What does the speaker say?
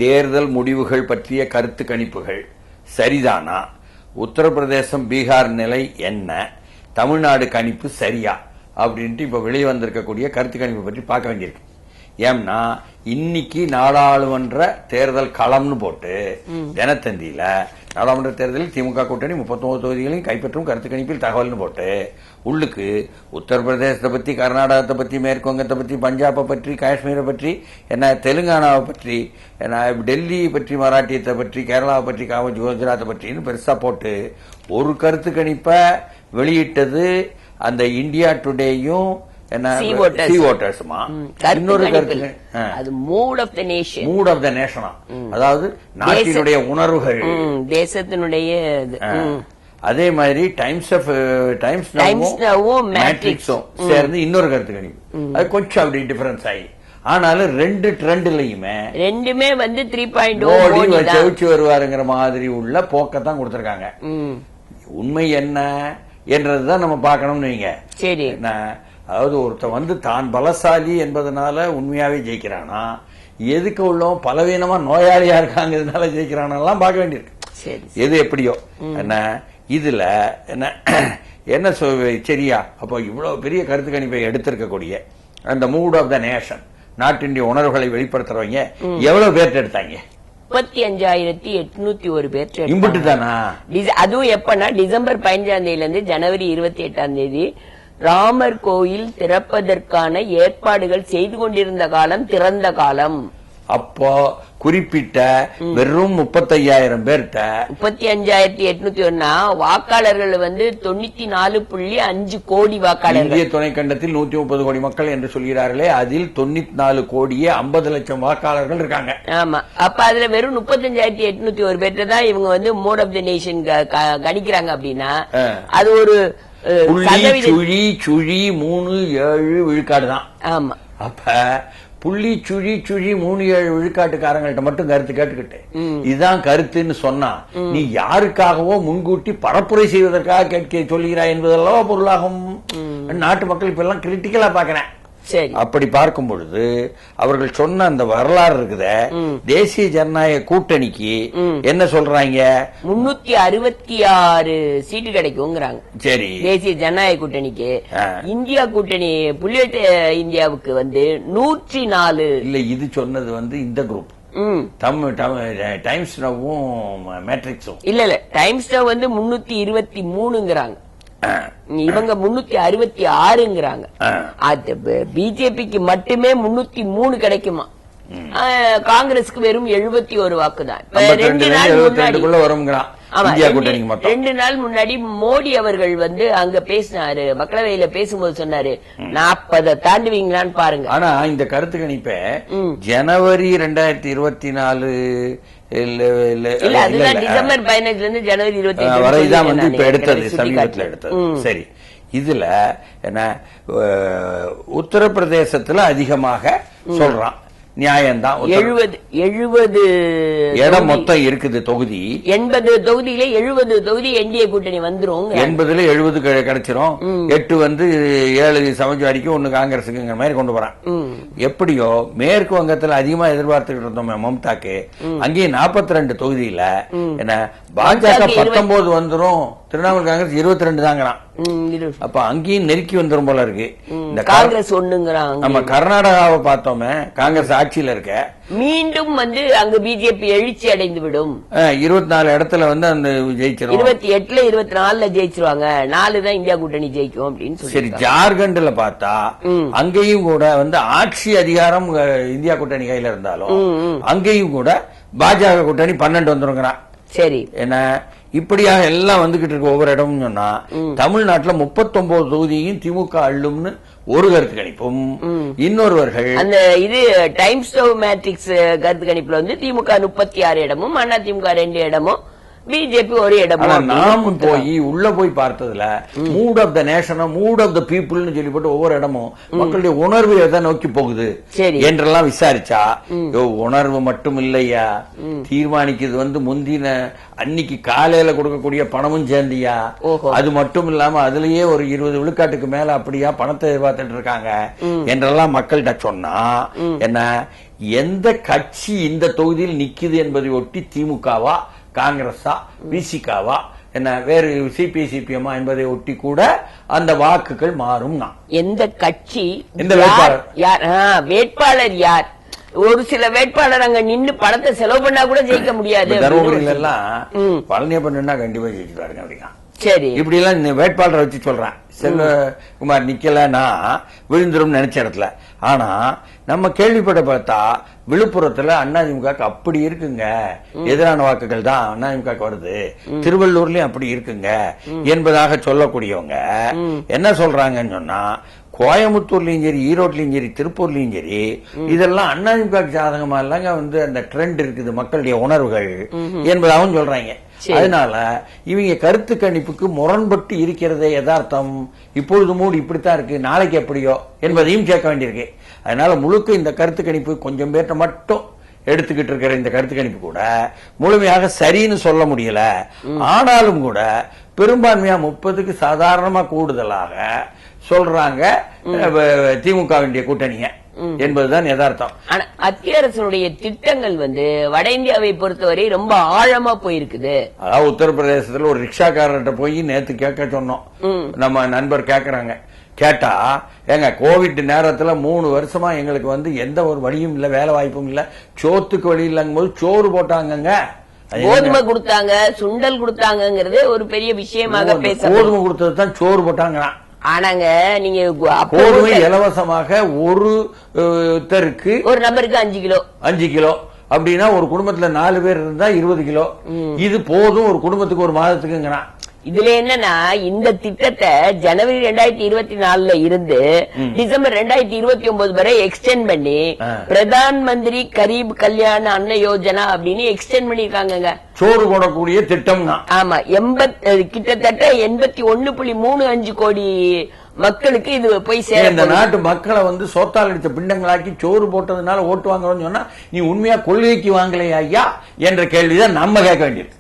தேர்தல் முடிவுகள் பற்றிய கருத்து கணிப்புகள் சரிதானா, உத்தரப்பிரதேசம் பீகார் நிலை என்ன, தமிழ்நாடு கணிப்பு சரியா அப்படின்ட்டு இப்ப வெளியே வந்திருக்கக்கூடிய கருத்து கணிப்பு பற்றி பார்க்க வேண்டியிருக்கு. ஏன்னா இன்னைக்கு நாடாளுமன்ற தேர்தல் களம்னு போட்டு தினத்தந்தியில நாடாளுமன்ற தேர்தலில் திமுக கூட்டணி 39 தொகுதிகளையும் கைப்பற்றும் கருத்து கணிப்பில் தகவல்னு போட்டு உள்ளுக்கு உத்தரப்பிரதேசத்தை பத்தி, கர்நாடகத்தை பத்தி, மேற்குவங்கத்தை பத்தி, பஞ்சாபை பற்றி, காஷ்மீரை பற்றி, என்ன தெலுங்கானாவை பற்றி, என்ன டெல்லி பற்றி, மராட்டியத்தை பற்றி, கேரளாவை பற்றி, குஜராத்தை பற்றின்னு பெருசா போட்டு ஒரு கருத்து கணிப்பை வெளியிட்டது அந்த இந்தியா டுடேயும் அதாவது நாட்டினுடைய உணர்வுகள், தேசத்தினுடைய. அதே மாதிரி டைம்ஸ் மேட்ரிக்ஸும் சேர்ந்து இன்னொரு கருத்து கணிப்பு. அது கொஞ்சம் அப்படி டிஃபரன்ஸ் ஆகி, ஆனாலும் ரெண்டு ட்ரெண்ட்லயுமே ரெண்டுமே வந்து 3.0 ஜெயிச்சு வருவாருங்கிற மாதிரி உள்ள போக்கத்தான் கொடுத்திருக்காங்க. உண்மை என்ன என்றதுதான் நம்ம பார்க்கணும்னு வைங்க. சரி, அதாவது ஒருத்தன் வந்து தான் பலசாலி என்பதனால உண்மையாவே ஜெயிக்கிறானா, எதுக்கு உள்ளவன் பலவீனமா நோயாளியா இருக்காங்கிறதுனால ஜெயிக்கிறானெல்லாம் பார்க்க வேண்டியிருக்கு. எது எப்படியோ என்ன இதுல என்ன என்ன சரியா. அப்போ இவ்வளவு பெரிய கருத்து கணிப்பை எடுத்திருக்கக்கூடிய அந்த மூட் ஆஃப் த நேஷன், நாட்டினுடைய உணர்வுகளை வெளிப்படுத்துறவங்க எவ்வளவு பேர்ட்டு எடுத்தாங்க? 35,801 பேர். இம்புட்டு தானா? அதுவும் எப்பன்னா டிசம்பர் 15ஆம் தேதியில இருந்து ஜனவரி 28ஆம் தேதி ராமர் கோயில் திறப்பதற்கான ஏற்பாடுகள் செய்து கொண்டிருந்த காலம், திறந்த காலம். அப்போ குறிப்பிட்ட வெறும் 35,000 பேர்ட்ட 35,801 வாக்காளர்கள் வந்து 94.5 கோடி வாக்காளர்கள். இந்திய துணைக்கண்டத்தில் 130 கோடி மக்கள் என்று சொல்கிறார்களே, அதில் 94 கோடியே 50 லட்சம் வாக்காளர்கள் இருக்காங்க. ஆமா, அப்ப அதுல வெறும் 35,801 பேர்ட்ட தான் இவங்க வந்து மோட் ஆஃப் த நேஷன் கணிக்கிறாங்க. அப்படின்னா அது ஒரு சுழி 3.7 விழுக்காடு தான். ஆமா, அப்ப புள்ளி சுழி 3.7 விழுக்காட்டுக்காரங்கள்ட்ட மட்டும் கருத்து கேட்டுக்கிட்டு இதுதான் கருத்துன்னு சொன்னா, நீ யாருக்காகவோ முன்கூட்டி பரப்புரை செய்வதற்காக கேட்க சொல்கிறாய் என்பதெல்லாம் பொருளாகும். நாட்டு மக்கள் இப்ப எல்லாம் கிரிட்டிக்கலா பாக்கிறேன். அப்படி பார்க்கும் பொழுது அவர்கள் சொன்ன அந்த வரலாறு இருக்குத, தேசிய ஜனநாயக கூட்டணிக்கு என்ன சொல்றாங்க? 366 சீட்டு கிடைக்கும்ங்கறாங்க. சரி, தேசிய ஜனநாயக கூட்டணிக்கு. இந்தியா கூட்டணி புல்லியட் இந்தியாவுக்கு வந்து 104. இல்ல, இது சொன்னது வந்து இந்த குரூப் டைம்ஸ் நவ்வும் மேட்ரிக்ஸும். இல்ல டைம்ஸ் நவ் வந்து 323ங்கறாங்க. இவங்க 366ங்கறாங்க. அது பிஜேபிக்கு மட்டுமே 303 கிடைக்குமா, காங்கிரஸுக்கு வெறும் 71 வாக்கு தான். 2 நாள் முன்னாடி மோடி அவர்கள் வந்து அங்க பேசினாரு, மக்களவையில பேசும்போது சொன்னாரு 40 தாண்டுவீங்களான்னு பாருங்க. ஆனா இந்த கருத்து கணிப்ப ஜனவரி 2024 டிசம்பர் 15 இருந்து ஜனவரி 28 வரைதான் வந்து இப்ப எடுத்தது, சமீபத்தில் எடுத்தது. சரி, இதுல என்ன உத்தரப்பிரதேசத்துல அதிகமாக சொல்றான், நியாயம்தான். 70 இடம் மொத்தம் இருக்குது தொகுதி. 80 தொகுதியில 70 தொகுதி என்டிஏ கூட்டணி வந்துரும். 80ல 70 கிடைச்சிரும். 8 வந்து 7 சமாஜ்வாடிக்கு 1 காங்கிரஸுக்குங்கிற மாதிரி கொண்டு போறான். எப்படியோ மேற்கு வங்கத்துல அதிகமா எதிர்பார்த்துக்கிட்டு இருந்தோம் மம்தாக்கு, அங்கேயும் 42 தொகுதியில என்ன பாஜக 19 வந்துரும், திரிணாமுல் காங்கிரஸ் 22 தாங்கிறான். அப்ப அங்கேயும் நெருக்கி வந்துரும் போல இருக்கு. இந்த காங்கிரஸ் ஒண்ணுங்கிறாங்க. நம்ம கர்நாடகாவை பார்த்தோமே, காங்கிரஸ் ஆட்சியில இருக்க, மீண்டும் வந்து அங்க பிஜேபி எழுச்சி அடைந்து விடும். 24 இடத்துல வந்து அந்த ஜெயிச்சிரும். 28ல 24ல ஜெயிச்சிருவாங்க. 4 தான் இந்தியா கூட்டணி ஜெயிக்கும் அப்படின்னு சொல்லி. சரி, ஜார்க்கண்ட்ல பார்த்தா அங்கேயும் கூட வந்து ஆட்சி அதிகாரம் இந்தியா கூட்டணி கையில இருந்தாலும் அங்கேயும் கூட பாஜக கூட்டணி 12 வந்துருங்கிறான். சரி, என்ன இப்படியாக எல்லாம் வந்துகிட்டு இருக்கு ஒவ்வொரு இடமும். சொன்னா தமிழ்நாட்டுல 39 தொகுதியும் திமுக அள்ளும்னு ஒரு கருத்து கணிப்பும், இன்னொருவர்கள் அந்த இது டைம்ஸ் நவ் மேட்ரிக்ஸ் கருத்து கணிப்புல வந்து திமுக 36 இடமும், அண்ணா திமுக 2 இடமும், பிஜேபி ஒரு இடமோ ஆனா அப்படின்னு நாமும் கொடுத்துறாங்க. போய் உள்ள போய் பார்த்ததுல mood of the nation mood of the பீப்புள்னு சொல்லிப்பட்டு ஒவ்வொரு இடமும் மக்களுடைய உணர்வு எதை நோக்கி போகுது சரி. என்றெல்லாம் விசாரிச்சா உணர்வு மட்டும் இல்லையா, தீர்மானிக்கிறது முந்தின அன்னைக்கு காலையில கொடுக்கக்கூடிய பணமும் சேர்ந்தியா, ஓஹோ. அது மட்டும் இல்லாம அதுலயே ஒரு 20 விழுக்காட்டுக்கு மேல அப்படியா பணத்தை எதிர்பார்த்துட்டு இருக்காங்க என்றெல்லாம் மக்கள்கிட்ட சொன்னா என்ன, எந்த கட்சி இந்த தொகுதியில் நிக்குது என்பதை ஒட்டி திமுகவா காங்கிரஸா விசிகாவா என்ன வேறு சிபி சிபிஎம்மா என்பதை ஒட்டி கூட அந்த வாக்குகள் மாறும். எந்த கட்சி, எந்த வேட்பாளர் யார், வேட்பாளர் யார், ஒரு சில வேட்பாளர் அங்க நின்னு பணத்தை செலவு பண்ணா கூட ஜெயிக்க முடியாது. தருமபுரியில எல்லாம் பழனியப்பன் நின்னா கண்டிப்பா ஜெயிச்சுட்டாருங்க அப்படிங்க. சரி, இப்படி எல்லாம் வேட்பாளரை வச்சு சொல்றேன். செல்வகுமார் நிக்கலன்னா விழுந்துரும் நினைச்ச இடத்துல. ஆனா நம்ம கேள்விப்பட்ட பார்த்தா விழுப்புரத்துல அதிமுக அப்படி இருக்குங்க, எதிரான வாக்குகள் தான் அதிமுக வருது, திருவள்ளூர்லயும் அப்படி இருக்குங்க என்பதாக சொல்லக்கூடியவங்க என்ன சொல்றாங்கன்னு சொன்னா, கோயம்புத்தூர்லயும் சரி, ஈரோட்லயும் சரி, திருப்பூர்லயும் சரி, இதெல்லாம் அதிமுக சாதகமா இல்லங்க அந்த ட்ரெண்ட் இருக்குது மக்களுடைய உணர்வுகள் என்பதாகவும் சொல்றாங்க. அதனால இவங்க கருத்து கணிப்புக்கு முரண்பட்டு இருக்கிறதே யதார்த்தம். இப்பொழுது மூடு இப்படித்தான் இருக்கு, நாளைக்கு எப்படியோ என்பதையும் கேட்க வேண்டியிருக்கு. அதனால முழுக்க இந்த கருத்து கணிப்பு கொஞ்சம் பேர்ட்ட மட்டும் எடுத்துக்கிட்டு இருக்கிற இந்த கருத்து கணிப்பு கூட முழுமையாக சரின்னு சொல்ல முடியல. ஆனாலும் கூட பெரும்பான்மையா 30க்கு சாதாரணமா கூடுதலாக சொல்றாங்க திமுக வேண்டிய கூட்டணிய என்பதுதான் யதார்த்தம். ஆனா மத்திய அரசுடைய திட்டங்கள் வட இந்தியாவை பொறுத்தவரை ரொம்ப ஆழமா போயிருக்குது. அதாவது உத்தரப்பிரதேசத்துல ஒரு ரிக்ஷாக்காரர்கிட்ட போய் நேத்து கேட்க சொன்னோம், நம்ம நண்பர் கேக்குறாங்க. கேட்டா ஏங்க கோவிட் நேரத்துல 3 வருஷமா எங்களுக்கு எந்த ஒரு வழியும் இல்ல, வேலை வாய்ப்பும் இல்ல, சோத்துக்கு வழி இல்லங்கும் போது சோறு போட்டாங்க, கோதுமை கொடுத்தாங்க, சுண்டல் கொடுத்தாங்கிறதே ஒரு பெரிய விஷயமாக பேச. கோதுமை கொடுத்தது தான் சோறு போட்டாங்க. ஆனாங்க நீங்க கோதுமை இலவசமாக ஒருத்தருக்கு ஒரு நபருக்கு 5 கிலோ அப்படின்னா ஒரு குடும்பத்துல 4 பேர் இருந்தா 20 கிலோ. இது போதும் ஒரு குடும்பத்துக்கு ஒரு மாதத்துக்குங்கிறான். இதுல என்னன்னா இந்த திட்டத்தை ஜனவரி 2024 இருந்து டிசம்பர் 2029 வரை எக்ஸ்டெண்ட் பண்ணி பிரதான் மந்திரி கரீப் கல்யாண அன்ன யோஜனா அப்படின்னு எக்ஸ்டெண்ட் பண்ணிருக்காங்க. சோறு போடக்கூடிய திட்டம். ஆமா, கிட்டத்தட்ட 81.35 கோடி மக்களுக்கு இது போய் சேர. இந்த நாட்டு மக்களை சோத்தால் அடித்த பிண்டங்களாக்கி சோறு போட்டதுனால ஓட்டு வாங்கணும்னு சொன்னா நீ உண்மையா கொள்கைக்கு வாங்கலையா ஐயா என்ற கேள்விதான் நம்ம கேட்க வேண்டியது.